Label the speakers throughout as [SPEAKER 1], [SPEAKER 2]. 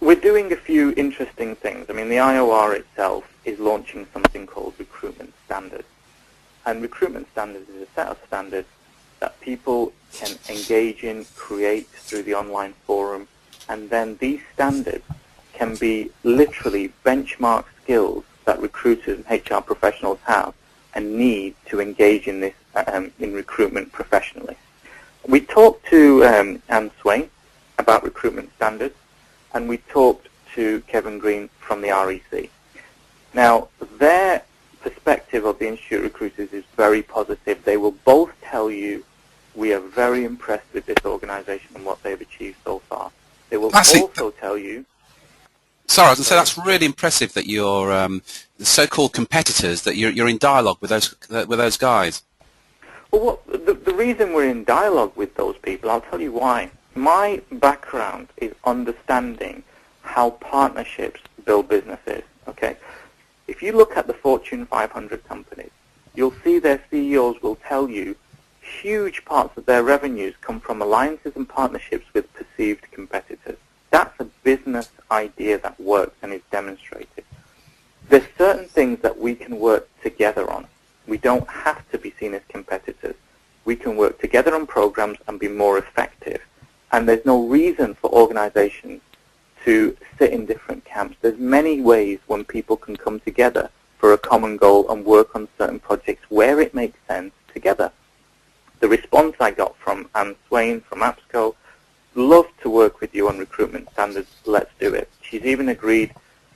[SPEAKER 1] we're doing a few interesting things. I mean, the IOR itself is launching something called Recruitment Standards. And Recruitment Standards is a set of standards that people can engage in, create through the online forum, and then these standards can be literally benchmark skills that recruiters and HR professionals have and need to engage in this in recruitment professionally. We talked to Anne Swain about recruitment standards, and we talked to Kevin Green from the REC. Now, their perspective of the Institute Recruiters is very positive. They will both tell you we are very impressed with this organization and what they've achieved so far. They will also tell you...
[SPEAKER 2] Sorry, I was going to say that's really impressive that your the so-called competitors, that you're in dialogue with those guys.
[SPEAKER 1] Well, the reason we're in dialogue with those people, I'll tell you why. My background is understanding how partnerships build businesses, okay? If you look at the Fortune 500 companies, you'll see their CEOs will tell you huge parts of their revenues come from alliances and partnerships with perceived competitors. That's a business idea that works and is demonstrated. There's certain things that we can work together on. We don't have to be seen as competitors. We can work together on programs and be more effective. And there's no reason for organizations to sit in different camps. There's many ways when people can come together for a common goal and work on certain projects where it makes sense together. The response I got from Anne Swain from APSCO, love to work with you on recruitment standards, let's do it. She's even agreed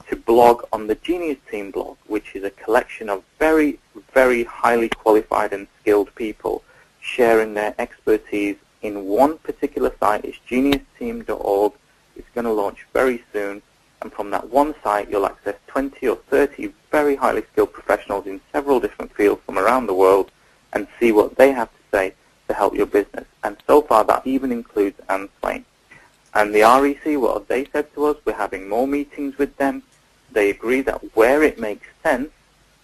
[SPEAKER 1] to blog on the Genius Team blog, which is a collection of very, very highly qualified and skilled people sharing their expertise in one particular site. It's geniusteam.org. It's going to launch very soon, and from that one site you'll access 20 or 30 very highly skilled professionals in several different fields from around the world and see what they have to say to help your business. And so far that even includes Anne Swain. And the REC, what have they said to us? We're having more meetings with them. They agree that where it makes sense,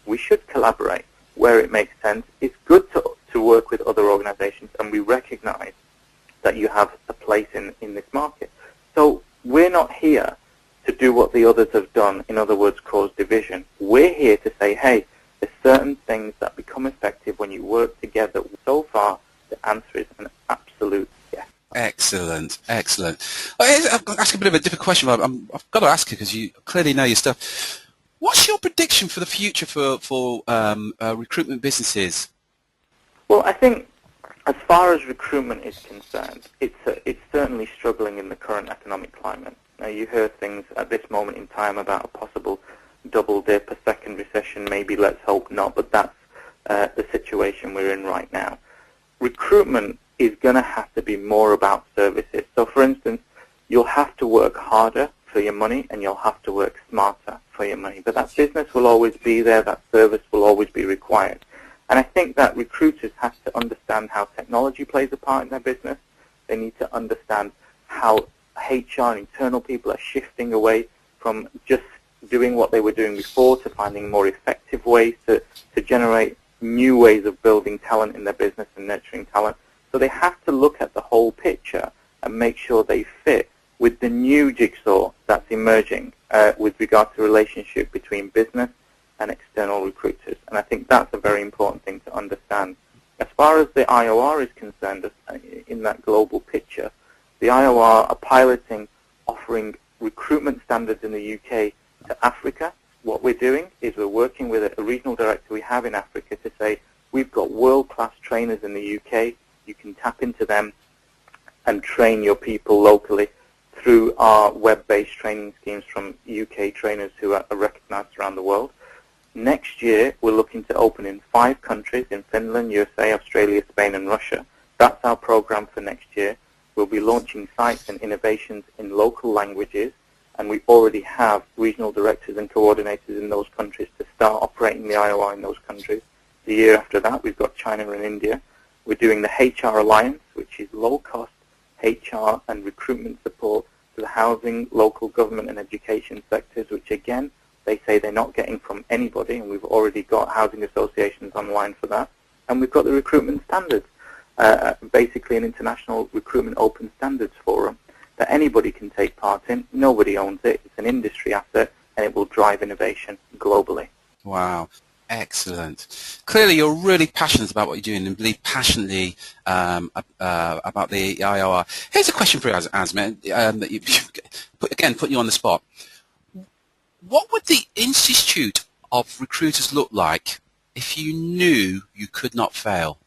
[SPEAKER 1] we should collaborate. Where it makes sense, it's good to work with other organizations, and we recognize that you have a place in this market. So we're not here to do what the others have done, in other words, cause division. We're here to say, hey, there's certain things that become effective when you work together. So far, the answer is an absolute yes.
[SPEAKER 2] Excellent, excellent. I'll ask a bit of a different question, but I've got to ask you because you clearly know your stuff. What's your prediction for the future for recruitment businesses?
[SPEAKER 1] Well, I think as far as recruitment is concerned, it's certainly struggling in the current economic climate. Now, you heard things at this moment in time about a possible double dip, a second recession, maybe, let's hope not, but that's the situation we're in right now. Recruitment is going to have to be more about services. So, for instance, you'll have to work harder for your money and you'll have to work smarter for your money. But that business will always be there, that service will always be required. And I think that recruiters have to understand how technology plays a part in their business. They need to understand how HR and internal people are shifting away from just doing what they were doing before to finding more effective ways to generate new ways of building talent in their business and nurturing talent. So they have to look at the whole picture and make sure they fit with the new jigsaw that's emerging with regard to relationship between business and external recruiters. And I think that's a very important thing to understand. As far as the IOR is concerned, in that global picture, the IOR are piloting offering recruitment standards in the UK to Africa. What we're doing is we're working with a regional director we have in Africa to say, we've got world-class trainers in the UK. You can tap into them and train your people locally through our web-based training schemes from UK trainers who are recognized around the world. Next year, we're looking to open in 5 countries, in Finland, USA, Australia, Spain, and Russia. That's our program for next year. We'll be launching sites and innovations in local languages, and we already have regional directors and coordinators in those countries to start operating the IOR in those countries. The year after that, we've got China and India. We're doing the HR Alliance, which is low-cost HR and recruitment support to the housing, local government, and education sectors, which, again, they say they're not getting from anybody, and we've already got housing associations online for that. And we've got the recruitment standards, basically an international recruitment open standards forum that anybody can take part in. Nobody owns it. It's an industry asset, and it will drive innovation globally.
[SPEAKER 2] Wow. Excellent. Clearly, you're really passionate about what you're doing and believe passionately about the IOR. Here's a question for you, Asma. Put you on the spot. What would the Institute of Recruiters look like if you knew you could not fail?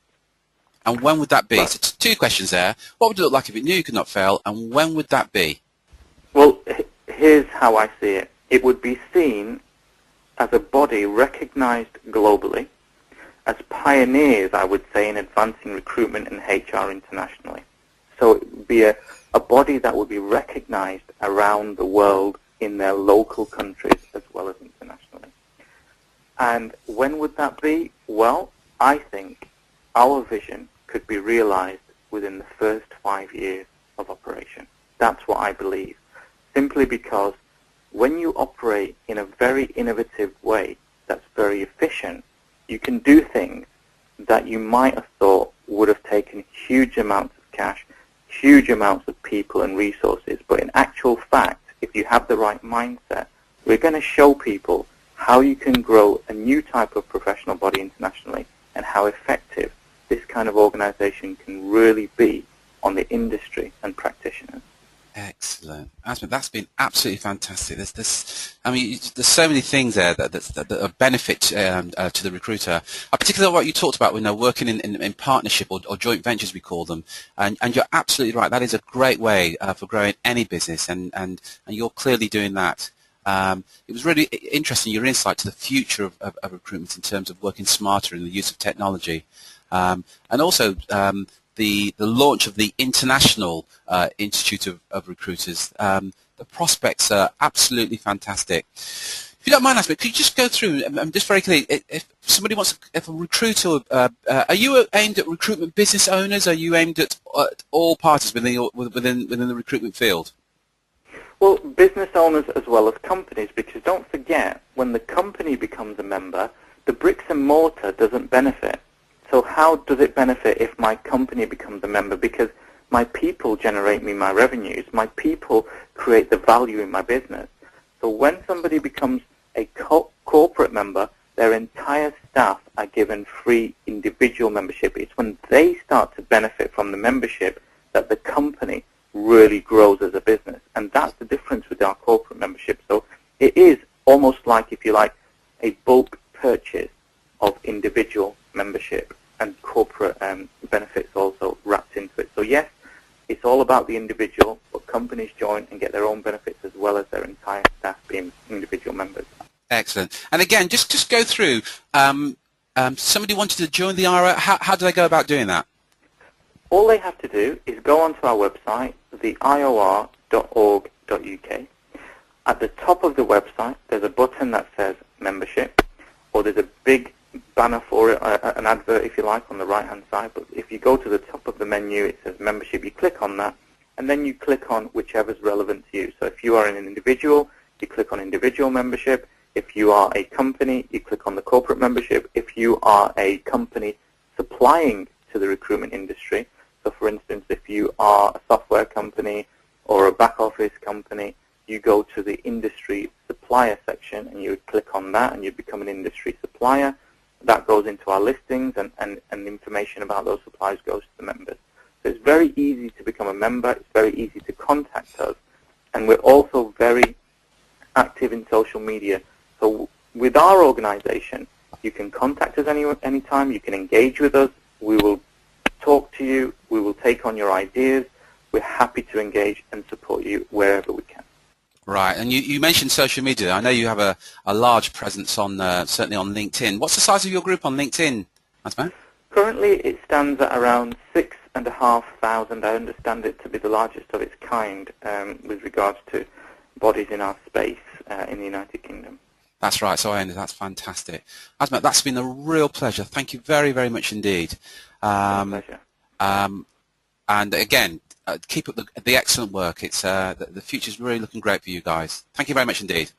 [SPEAKER 2] And when would that be?
[SPEAKER 1] Right.
[SPEAKER 2] So two questions there. What would it look like if you knew you could not fail, and when would that be?
[SPEAKER 1] Well, here's how I see it. It would be seen as a body recognized globally, as pioneers, I would say, in advancing recruitment and HR internationally. So it would be a body that would be recognized around the world in their local countries as well as internationally. And when would that be? Well, I think our vision could be realized within the first 5 years of operation. That's what I believe, simply because when you operate in a very innovative way that's very efficient, you can do things that you might have thought would have taken huge amounts of cash, huge amounts of people and resources. But in actual fact, if you have the right mindset, we're going to show people how you can grow a new type of professional body internationally and how effective this kind of organization can really be on the industry and practitioners.
[SPEAKER 2] Excellent. Asma, that's been absolutely fantastic. There's so many things there that are benefit to the recruiter. Particularly what you talked about, working in partnership or joint ventures, we call them. And you're absolutely right. That is a great way for growing any business, and you're clearly doing that. It was really interesting, your insight to the future of recruitment in terms of working smarter in the use of technology. And also the launch of the International Institute of Recruiters. The prospects are absolutely fantastic. If you don't mind, Asma, could you just go through, just very clearly, if somebody wants, if a recruiter, are you aimed at recruitment business owners? Are you aimed at all parties within the recruitment field?
[SPEAKER 1] Well, business owners as well as companies, because don't forget, when the company becomes a member, the bricks and mortar doesn't benefit. So how does it benefit if my company becomes a member? Because my people generate me my revenues. My people create the value in my business. So when somebody becomes a corporate member, their entire staff are given free individual membership. It's when they start to benefit from the membership that the company really grows as a business. And that's the difference with our corporate membership. So it is almost like, if you like, a bulk purchase of individual membership, and corporate benefits also wrapped into it. So yes, it's all about the individual, but companies join and get their own benefits as well as their entire staff being individual members.
[SPEAKER 2] Excellent. And again, just go through, somebody wanted to join the IRA, how do they go about doing that?
[SPEAKER 1] All they have to do is go onto our website, the IOR.org.uk. At the top of the website, there's a button that says membership, or there's a big banner for it, an advert if you like, on the right hand side. But if you go to the top of the menu, it says membership. You click on that, and then you click on whichever's relevant to you. So if you are an individual, you click on individual membership. If you are a company, you click on the corporate membership. If you are a company supplying to the recruitment industry, so for instance, if you are a software company or a back office company, you go to the industry supplier section and you would click on that and you become an industry supplier. That goes into our listings, and information about those suppliers goes to the members. So it's very easy to become a member. It's very easy to contact us. And we're also very active in social media. So with our organization, you can contact us anytime. You can engage with us. We will talk to you. We will take on your ideas. We're happy to engage and support you wherever we can.
[SPEAKER 2] Right, and you mentioned social media. I know you have a large presence on certainly on LinkedIn. What's the size of your group on LinkedIn, Asma?
[SPEAKER 1] Currently, it stands at around 6,500. I understand it to be the largest of its kind with regards to bodies in our space in the United Kingdom.
[SPEAKER 2] That's right. So that's fantastic, Asma. That's been a real pleasure. Thank you very, very much indeed.
[SPEAKER 1] My pleasure.
[SPEAKER 2] And again, keep up the excellent work. It's the future's really looking great for you guys. Thank you very much indeed.